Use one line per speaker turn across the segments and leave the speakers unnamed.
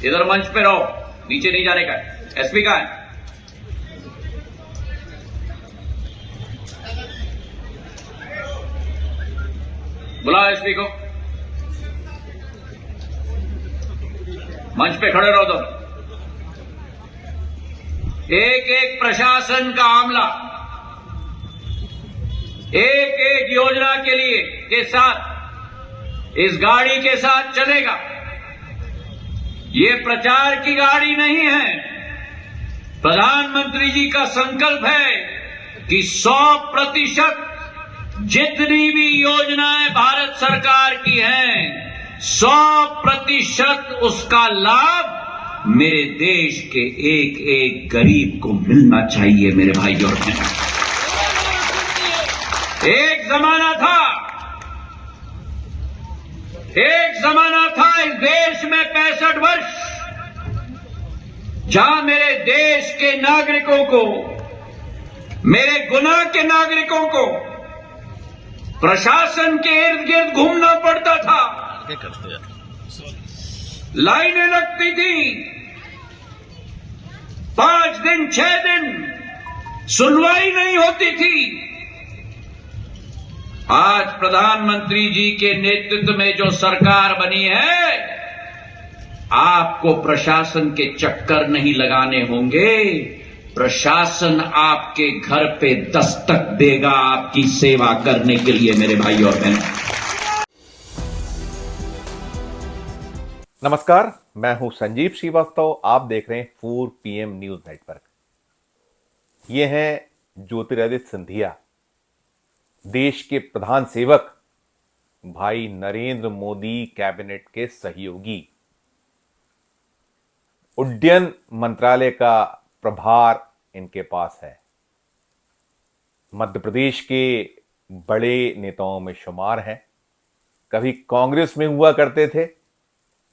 इधर मंच पे रहो, नीचे नहीं जाने का है। एसपी कहाँ है? बुलाओ एसपी को। मंच पे खड़े रहो तुम। एक एक प्रशासन का आमला एक एक योजना के लिए के साथ इस गाड़ी के साथ चलेगा। ये प्रचार की गाड़ी नहीं है। प्रधानमंत्री जी का संकल्प है कि 100% जितनी भी योजनाएं भारत सरकार की हैं, 100% उसका लाभ मेरे देश के एक एक गरीब को मिलना चाहिए। मेरे भाई और बहन, एक जमाना था इस देश में 65 वर्ष जहां मेरे देश के नागरिकों को, मेरे गुना के नागरिकों को प्रशासन के इर्द गिर्द घूमना पड़ता था, लाइनें लगती थी, 5 दिन 6 दिन सुनवाई नहीं होती थी। आज प्रधानमंत्री जी के नेतृत्व में जो सरकार बनी है, आपको प्रशासन के चक्कर नहीं लगाने होंगे। प्रशासन आपके घर पे दस्तक देगा आपकी सेवा करने के लिए। मेरे भाई और बहन,
नमस्कार, मैं हूं संजीव श्रीवास्तव। आप देख रहे हैं 4 PM न्यूज नेटवर्क। ये हैं ज्योतिरादित्य सिंधिया, देश के प्रधान सेवक, भाई नरेंद्र मोदी कैबिनेट के सहयोगी। उड्डयन मंत्रालय का प्रभार इनके पास है। मध्य प्रदेश के बड़े नेताओं में शुमार हैं। कभी कांग्रेस में हुआ करते थे,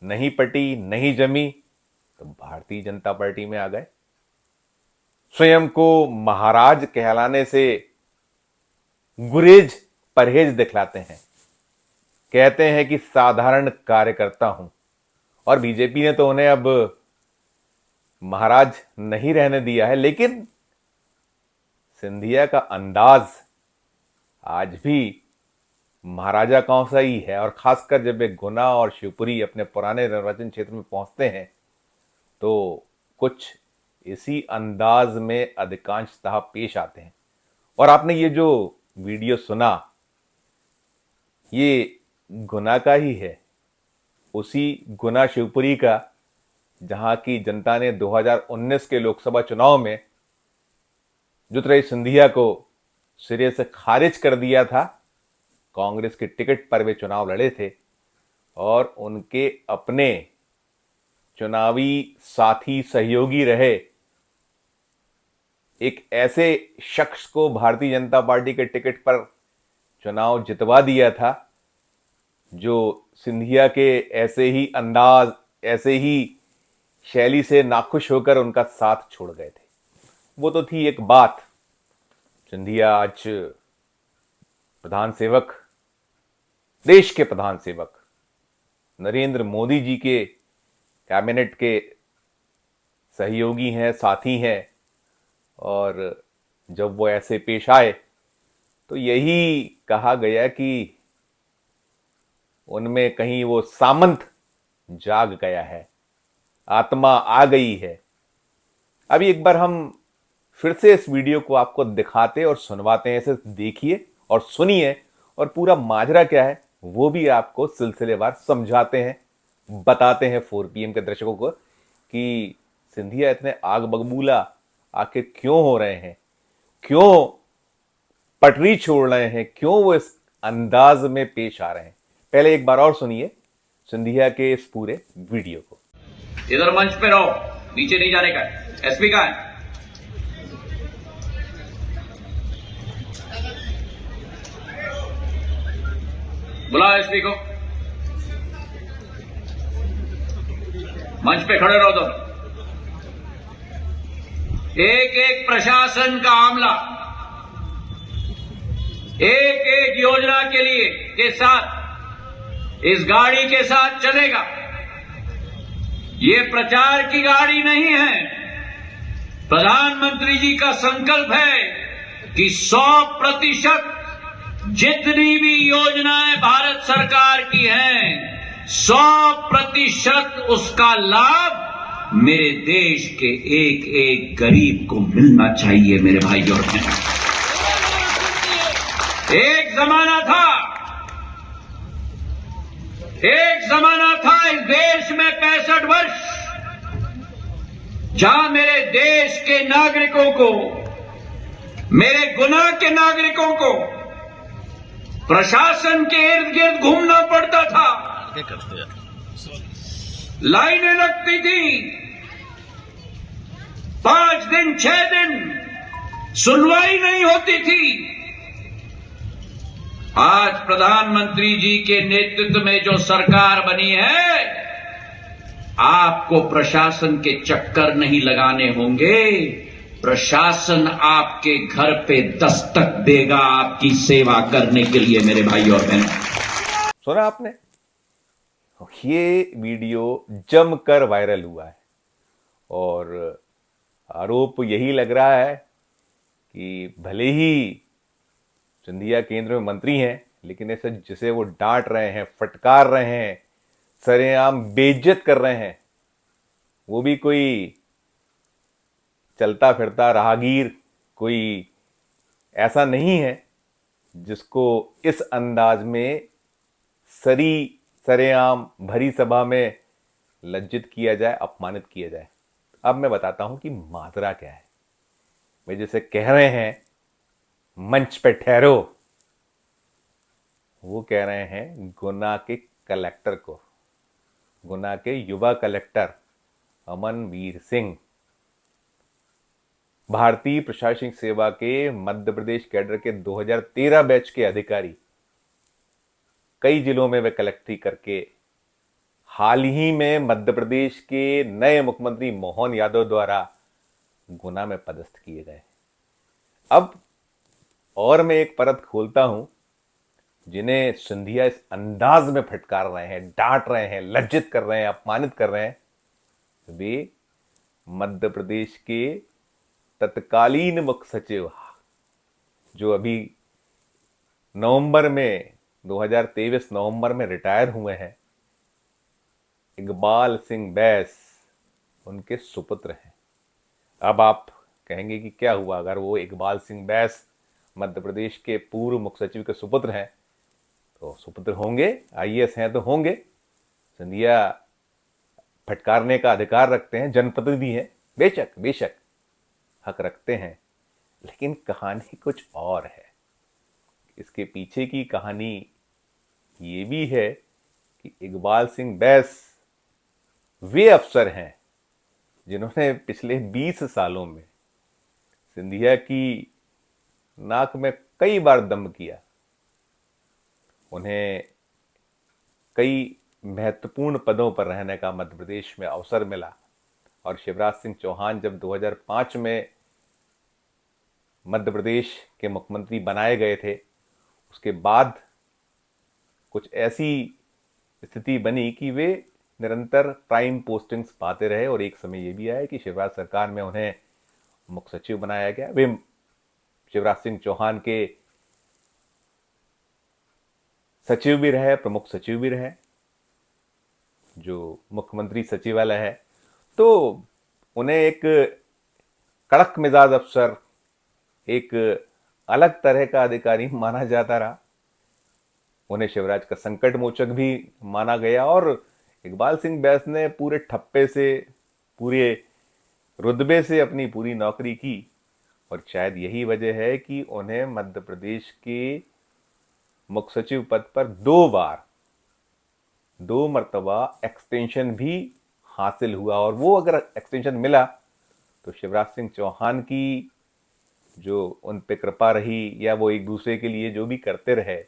नहीं पटी नहीं जमी तो भारतीय जनता पार्टी में आ गए। स्वयं को महाराज कहलाने से गुरेज परहेज दिखलाते हैं। कहते हैं कि साधारण कार्यकर्ता हूं, और बीजेपी ने तो उन्हें अब महाराज नहीं रहने दिया है। लेकिन सिंधिया का अंदाज आज भी महाराजा कौन सा ही है। और खासकर जब वे गुना और शिवपुरी अपने पुराने निर्वाचन क्षेत्र में पहुंचते हैं तो कुछ इसी अंदाज में अधिकांशतः पेश आते हैं। और आपने ये जो वीडियो सुना, ये गुना का ही है, उसी गुना शिवपुरी का जहां की जनता ने 2019 के लोकसभा चुनाव में ज्योतिरादित्य सिंधिया को सिरे से खारिज कर दिया था। कांग्रेस के टिकट पर वे चुनाव लड़े थे और उनके अपने चुनावी साथी सहयोगी रहे एक ऐसे शख्स को भारतीय जनता पार्टी के टिकट पर चुनाव जितवा दिया था, जो सिंधिया के ऐसे ही अंदाज, ऐसे ही शैली से नाखुश होकर उनका साथ छोड़ गए थे। वो तो थी एक बात। सिंधिया आज प्रधान सेवक, देश के प्रधान सेवक, नरेंद्र मोदी जी के कैबिनेट के सहयोगी हैं, साथी हैं। और जब वो ऐसे पेश आए तो यही कहा गया कि उनमें कहीं वो सामंत जाग गया है, आत्मा आ गई है। अभी एक बार हम फिर से इस वीडियो को आपको दिखाते और सुनवाते हैं। इसे देखिए और सुनिए, और पूरा माजरा क्या है वो भी आपको सिलसिलेवार समझाते हैं, बताते हैं 4 PM के दर्शकों को कि सिंधिया इतने आग बगबूला आखिर क्यों हो रहे हैं, क्यों पटरी छोड़ रहे हैं, क्यों वो इस अंदाज में पेश आ रहे हैं। पहले एक बार और सुनिए सिंधिया के इस पूरे वीडियो को।
इधर मंच पे रहो, नीचे नहीं जाने का है। एसपी कहाँ है? बुलाओ एसपी को। मंच पे खड़े रहो तुम। एक एक प्रशासन का आमला एक एक योजना के लिए के साथ इस गाड़ी के साथ चलेगा। ये प्रचार की गाड़ी नहीं है। प्रधानमंत्री जी का संकल्प है कि 100% जितनी भी योजनाएं भारत सरकार की हैं, 100% उसका लाभ मेरे देश के एक एक गरीब को मिलना चाहिए। मेरे भाई और बहनों, एक जमाना था इस देश में 65 वर्ष जहां मेरे देश के नागरिकों को, मेरे गुना के नागरिकों को प्रशासन के इर्द गिर्द घूमना पड़ता था, लाइनें लगती थी, 5 दिन 6 दिन सुनवाई नहीं होती थी। आज प्रधानमंत्री जी के नेतृत्व में जो सरकार बनी है, आपको प्रशासन के चक्कर नहीं लगाने होंगे। प्रशासन आपके घर पे दस्तक देगा आपकी सेवा करने के लिए। मेरे भाई और बहन,
सुना आपने? ये वीडियो जमकर वायरल हुआ है और आरोप यही लग रहा है कि भले ही सिंधिया केंद्र में मंत्री हैं, लेकिन ऐसे जिसे वो डांट रहे हैं, फटकार रहे हैं, सरेआम बेइज्जत कर रहे हैं, वो भी कोई चलता फिरता राहगीर, कोई ऐसा नहीं है जिसको इस अंदाज में सरेआम भरी सभा में लज्जित किया जाए, अपमानित किया जाए। अब मैं बताता हूं कि माजरा क्या है। वे जैसे कह रहे हैं मंच पे ठहरो, वो कह रहे हैं गुना के कलेक्टर को, गुना के युवा कलेक्टर अमनवीर सिंह, भारतीय प्रशासनिक सेवा के मध्य प्रदेश कैडर के 2013 बैच के अधिकारी, कई जिलों में वे कलेक्टरी करके हाल ही में मध्य प्रदेश के नए मुख्यमंत्री मोहन यादव द्वारा गुना में पदस्थ किए गए। अब और मैं एक परत खोलता हूं, जिन्हें सिंधिया इस अंदाज में फटकार रहे हैं, डांट रहे हैं, लज्जित कर रहे हैं, अपमानित कर रहे हैं, वे मध्य प्रदेश के तत्कालीन मुख्य सचिव, जो अभी नवंबर में 2023 नवंबर में रिटायर हुए हैं, इकबाल सिंह बैस, उनके सुपुत्र हैं। अब आप कहेंगे कि क्या हुआ अगर वो इकबाल सिंह बैस मध्य प्रदेश के पूर्व मुख्य सचिव के सुपुत्र हैं, तो सुपुत्र होंगे, आईएएस हैं तो होंगे। सिंधिया फटकारने का अधिकार रखते हैं, जनप्रतिनिधि हैं, बेशक बेशक हक रखते हैं, लेकिन कहानी कुछ और है। इसके पीछे की कहानी ये भी है कि इकबाल सिंह बैस वे अफसर हैं जिन्होंने पिछले 20 सालों में सिंधिया की नाक में कई बार दम किया। उन्हें कई महत्वपूर्ण पदों पर रहने का मध्य प्रदेश में अवसर मिला और शिवराज सिंह चौहान जब 2005 में मध्य प्रदेश के मुख्यमंत्री बनाए गए थे, उसके बाद कुछ ऐसी स्थिति बनी कि वे निरंतर प्राइम पोस्टिंग्स पाते रहे और एक समय यह भी आया कि शिवराज सरकार में उन्हें मुख्य सचिव बनाया गया। वे शिवराज सिंह चौहान के सचिव भी रहे, प्रमुख सचिव भी रहे, जो मुख्यमंत्री सचिवालय है। तो उन्हें एक कड़क मिजाज अफसर, एक अलग तरह का अधिकारी माना जाता रहा। उन्हें शिवराज का संकट मोचक भी माना गया और इकबाल सिंह बैस ने पूरे ठप्पे से, पूरे रुतबे से अपनी पूरी नौकरी की और शायद यही वजह है कि उन्हें मध्य प्रदेश के मुख्य सचिव पद पर 2 मर्तबा एक्सटेंशन भी हासिल हुआ। और वो अगर एक्सटेंशन मिला तो शिवराज सिंह चौहान की जो उन पे कृपा रही, या वो एक दूसरे के लिए जो भी करते रहे,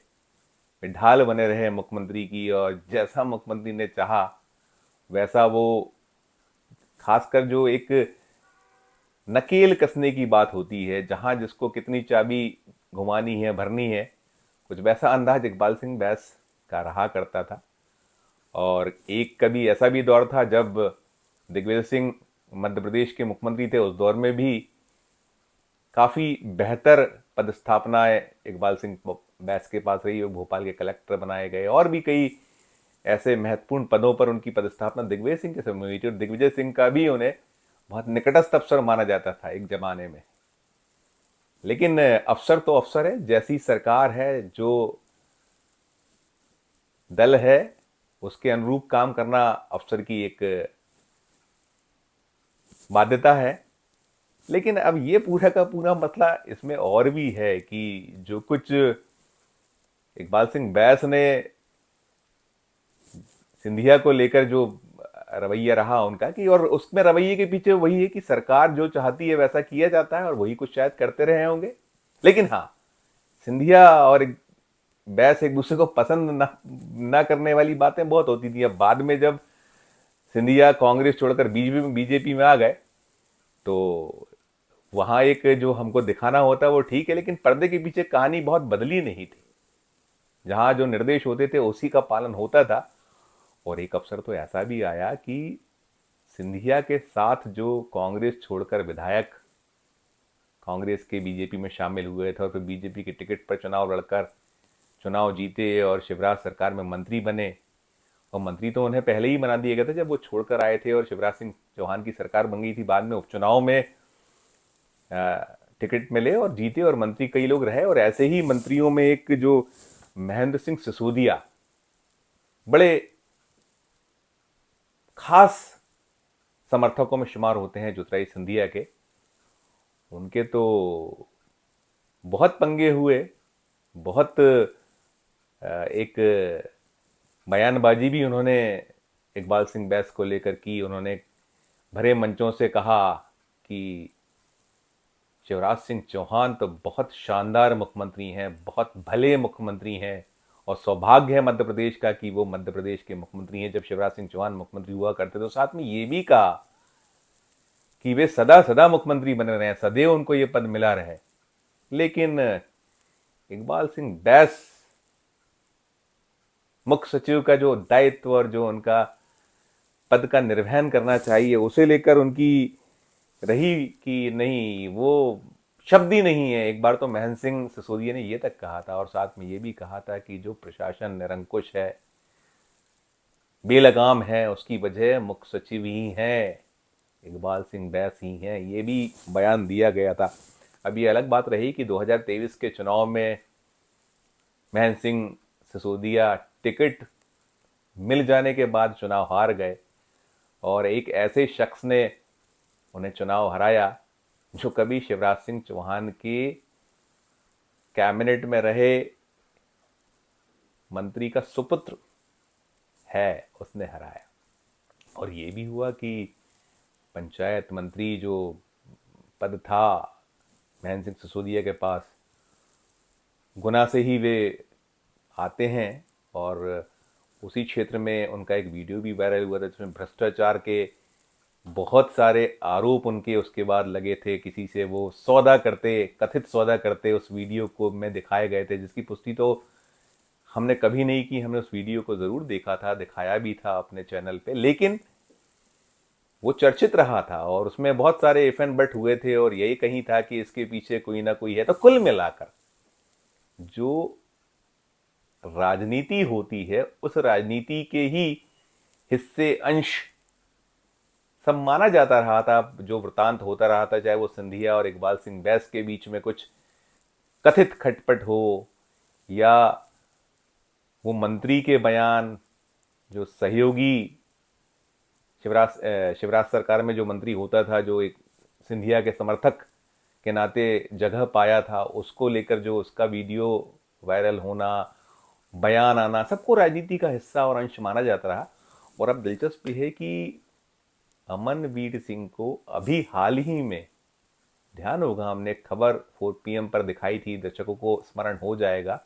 वे ढाल बने रहे मुख्यमंत्री की, और जैसा मुख्यमंत्री ने चाहा वैसा वो, खासकर जो एक नकेल कसने की बात होती है, जहां जिसको कितनी चाबी घुमानी है, भरनी है, कुछ वैसा अंदाज इकबाल सिंह बैस का रहा करता था। और एक कभी ऐसा भी दौर था जब दिग्विजय सिंह मध्य प्रदेश के मुख्यमंत्री थे, उस दौर में भी काफी बेहतर पदस्थापनाएं इकबाल सिंह बैस के पास रही। वो भोपाल के कलेक्टर बनाए गए और भी कई ऐसे महत्वपूर्ण पदों पर उनकी पदस्थापना दिग्विजय सिंह के समय हुई थी। और दिग्विजय सिंह का भी उन्हें बहुत निकटस्थ अफसर माना जाता था एक जमाने में। लेकिन अफसर तो अफसर है, जैसी सरकार है, जो दल है, उसके अनुरूप काम करना अफसर की एक बाध्यता है। लेकिन अब ये पूरा का पूरा मसला इसमें और भी है कि जो कुछ इकबाल सिंह बैस ने सिंधिया को लेकर जो रवैया रहा उनका, कि और उसमें रवैये के पीछे वही है कि सरकार जो चाहती है वैसा किया जाता है और वही कुछ शायद करते रहे होंगे। लेकिन हाँ, सिंधिया और बैस एक दूसरे को पसंद ना करने वाली बातें बहुत होती थी। अब बाद में जब सिंधिया कांग्रेस छोड़कर बीजेपी में आ गए तो वहां एक जो हमको दिखाना होता है वो ठीक है, लेकिन पर्दे के पीछे कहानी बहुत बदली नहीं थी। जहां जो निर्देश होते थे उसी का पालन होता था। और एक अवसर तो ऐसा भी आया कि सिंधिया के साथ जो कांग्रेस छोड़कर विधायक कांग्रेस के बीजेपी में शामिल हुए थे और फिर बीजेपी के टिकट पर चुनाव लड़कर चुनाव जीते और शिवराज सरकार में मंत्री बने। और मंत्री तो उन्हें पहले ही बना दिया गया था जब वो छोड़कर आए थे और शिवराज सिंह चौहान की सरकार बन गई थी। बाद में उपचुनाव में टिकट मिले और जीते और मंत्री कई लोग रहे। और ऐसे ही मंत्रियों में एक जो महेंद्र सिंह सिसोदिया बड़े खास समर्थकों में शुमार होते हैं ज्योतिरादित्य सिंधिया के। उनके तो बहुत पंगे हुए, बहुत एक बयानबाजी भी उन्होंने इकबाल सिंह बैस को लेकर की। उन्होंने भरे मंचों से कहा कि शिवराज सिंह चौहान तो बहुत शानदार मुख्यमंत्री हैं, बहुत भले मुख्यमंत्री हैं और सौभाग्य है मध्य प्रदेश का कि वो मध्य प्रदेश के मुख्यमंत्री हैं। जब शिवराज सिंह चौहान मुख्यमंत्री हुआ करते तो साथ में ये भी कहा कि वे सदा सदा मुख्यमंत्री बने रहे, सदैव उनको ये पद मिला रहे। लेकिन इकबाल सिंह बैस मुख्य सचिव का जो दायित्व और जो उनका पद का निर्वहन करना चाहिए उसे लेकर उनकी रही कि नहीं, वो शब्द ही नहीं है। एक बार तो महेंद्र सिंह सिसोदिया ने ये तक कहा था और साथ में ये भी कहा था कि जो प्रशासन निरंकुश है, बेलगाम है, उसकी वजह मुख्य सचिव ही हैं, इकबाल सिंह बैस ही हैं। ये भी बयान दिया गया था। अब ये अलग बात रही कि 2023 के चुनाव में महेंद्र सिंह सिसोदिया टिकट मिल जाने के बाद चुनाव हार गए और एक ऐसे शख्स ने उन्हें चुनाव हराया जो कभी शिवराज सिंह चौहान के कैबिनेट में रहे मंत्री का सुपुत्र है, उसने हराया। और ये भी हुआ कि पंचायत मंत्री जो पद था महेंद्र सिंह सिसोदिया के पास, गुना से ही वे आते हैं और उसी क्षेत्र में उनका एक वीडियो भी वायरल हुआ था जिसमें भ्रष्टाचार के बहुत सारे आरोप उनके उसके बाद लगे थे। किसी से वो सौदा करते, कथित सौदा करते, उस वीडियो को में दिखाए गए थे, जिसकी पुष्टि तो हमने कभी नहीं की। हमने उस वीडियो को जरूर देखा था, दिखाया भी था अपने चैनल पे, लेकिन वो चर्चित रहा था और उसमें बहुत सारे इफ एंड बट हुए थे और यही कहीं था कि इसके पीछे कोई ना कोई है। तो कुल मिलाकर जो राजनीति होती है उस राजनीति के ही हिस्से, अंश सब माना जाता रहा था। जो वृतांत होता रहा था, चाहे वो सिंधिया और इकबाल सिंह बैस के बीच में कुछ कथित खटपट हो या वो मंत्री के बयान, जो सहयोगी शिवराज सरकार में जो मंत्री होता था, जो एक सिंधिया के समर्थक के नाते जगह पाया था, उसको लेकर जो उसका वीडियो वायरल होना, बयान आना, सबको राजनीति का हिस्सा और अंश माना जाता रहा। और अब दिलचस्प है कि अमनवीर सिंह को अभी हाल ही में, ध्यान होगा हमने खबर 4 PM पर दिखाई थी, दर्शकों को स्मरण हो जाएगा,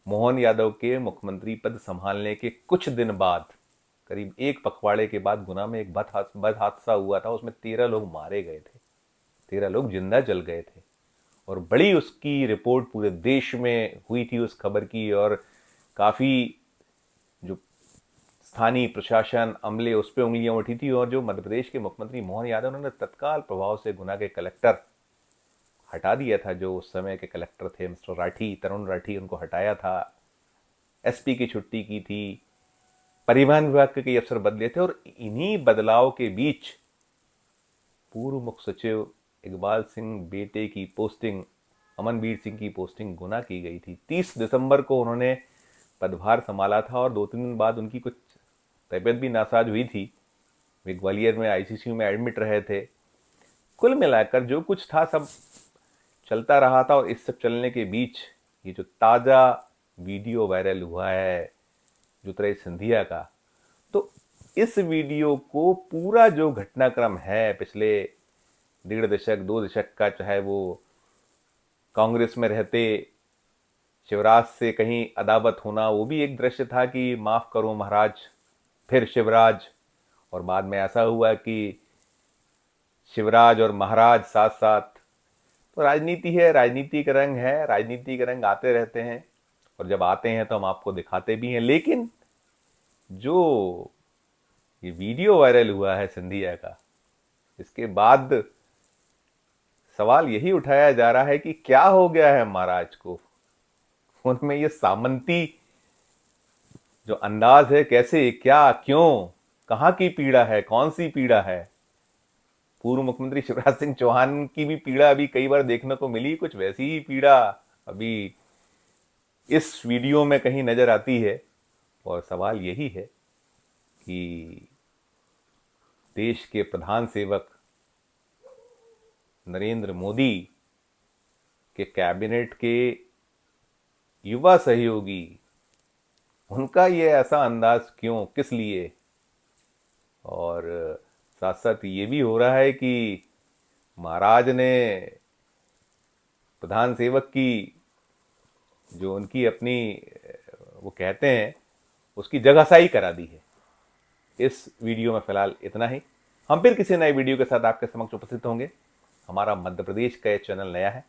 मोहन यादव के मुख्यमंत्री पद संभालने के कुछ दिन बाद, करीब एक पखवाड़े के बाद गुना में एक बद हादसा हुआ था। उसमें 13 लोग मारे गए थे, 13 लोग जिंदा जल गए थे और बड़ी उसकी रिपोर्ट पूरे देश में हुई थी उस खबर की। और काफी जो स्थानीय प्रशासन अमले उस पर उंगलियां उठी थी और जो मध्य प्रदेश के मुख्यमंत्री मोहन यादव उन्होंने तत्काल प्रभाव से गुना के कलेक्टर हटा दिया था। जो उस समय के कलेक्टर थे मिस्टर राठी, तरुण राठी, उनको हटाया था। एसपी की छुट्टी की थी, परिवहन विभाग के कई अफसर बदले थे और इन्हीं बदलाव के बीच पूर्व मुख्य सचिव इकबाल सिंह बेटे की पोस्टिंग, अमनवीर सिंह की पोस्टिंग गुना की गई थी। 30 दिसंबर को उन्होंने पदभार संभाला था और 2-3 दिन बाद उनकी कुछ तबीयत भी नासाज हुई थी। वे ग्वालियर में आईसीयू में एडमिट रहे थे। कुल मिलाकर जो कुछ था सब चलता रहा था और इस सब चलने के बीच ये जो ताज़ा वीडियो वायरल हुआ है ज्योतिरादित्य सिंधिया का, तो इस वीडियो को पूरा जो घटनाक्रम है पिछले 1.5 दशक 2 दशक का, चाहे वो कांग्रेस में रहते शिवराज से कहीं अदावत होना, वो भी एक दृश्य था कि माफ करो महाराज, फिर शिवराज, और बाद में ऐसा हुआ कि शिवराज और महाराज साथ साथ। तो राजनीति है, राजनीति का रंग है, राजनीति के रंग आते रहते हैं और जब आते हैं तो हम आपको दिखाते भी हैं। लेकिन जो ये वीडियो वायरल हुआ है सिंधिया का, इसके बाद सवाल यही उठाया जा रहा है कि क्या हो गया है महाराज को। उनमें ये सामंती जो अंदाज है, कैसे, क्या, क्यों, कहां की पीड़ा है, कौन सी पीड़ा है। पूर्व मुख्यमंत्री शिवराज सिंह चौहान की भी पीड़ा अभी कई बार देखने को मिली, कुछ वैसी ही पीड़ा अभी इस वीडियो में कहीं नजर आती है। और सवाल यही है कि देश के प्रधान सेवक नरेंद्र मोदी के कैबिनेट के युवा सहयोगी, उनका ये ऐसा अंदाज क्यों, किस लिए। और साथ साथ ये भी हो रहा है कि महाराज ने प्रधान सेवक की जो उनकी अपनी वो कहते हैं उसकी जगहसाई करा दी है। इस वीडियो में फिलहाल इतना ही। हम फिर किसी नए वीडियो के साथ आपके समक्ष उपस्थित होंगे। हमारा मध्य प्रदेश का ये चैनल नया है,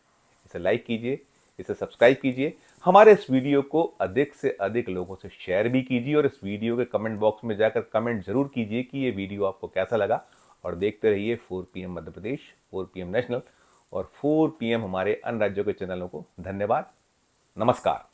इसे लाइक कीजिए, इसे सब्सक्राइब कीजिए, हमारे इस वीडियो को अधिक से अधिक लोगों से शेयर भी कीजिए और इस वीडियो के कमेंट बॉक्स में जाकर कमेंट जरूर कीजिए कि ये वीडियो आपको कैसा लगा। और देखते रहिए 4 PM Madhya Pradesh, 4 PM national और 4 PM हमारे अन्य राज्यों के चैनलों को। धन्यवाद, नमस्कार।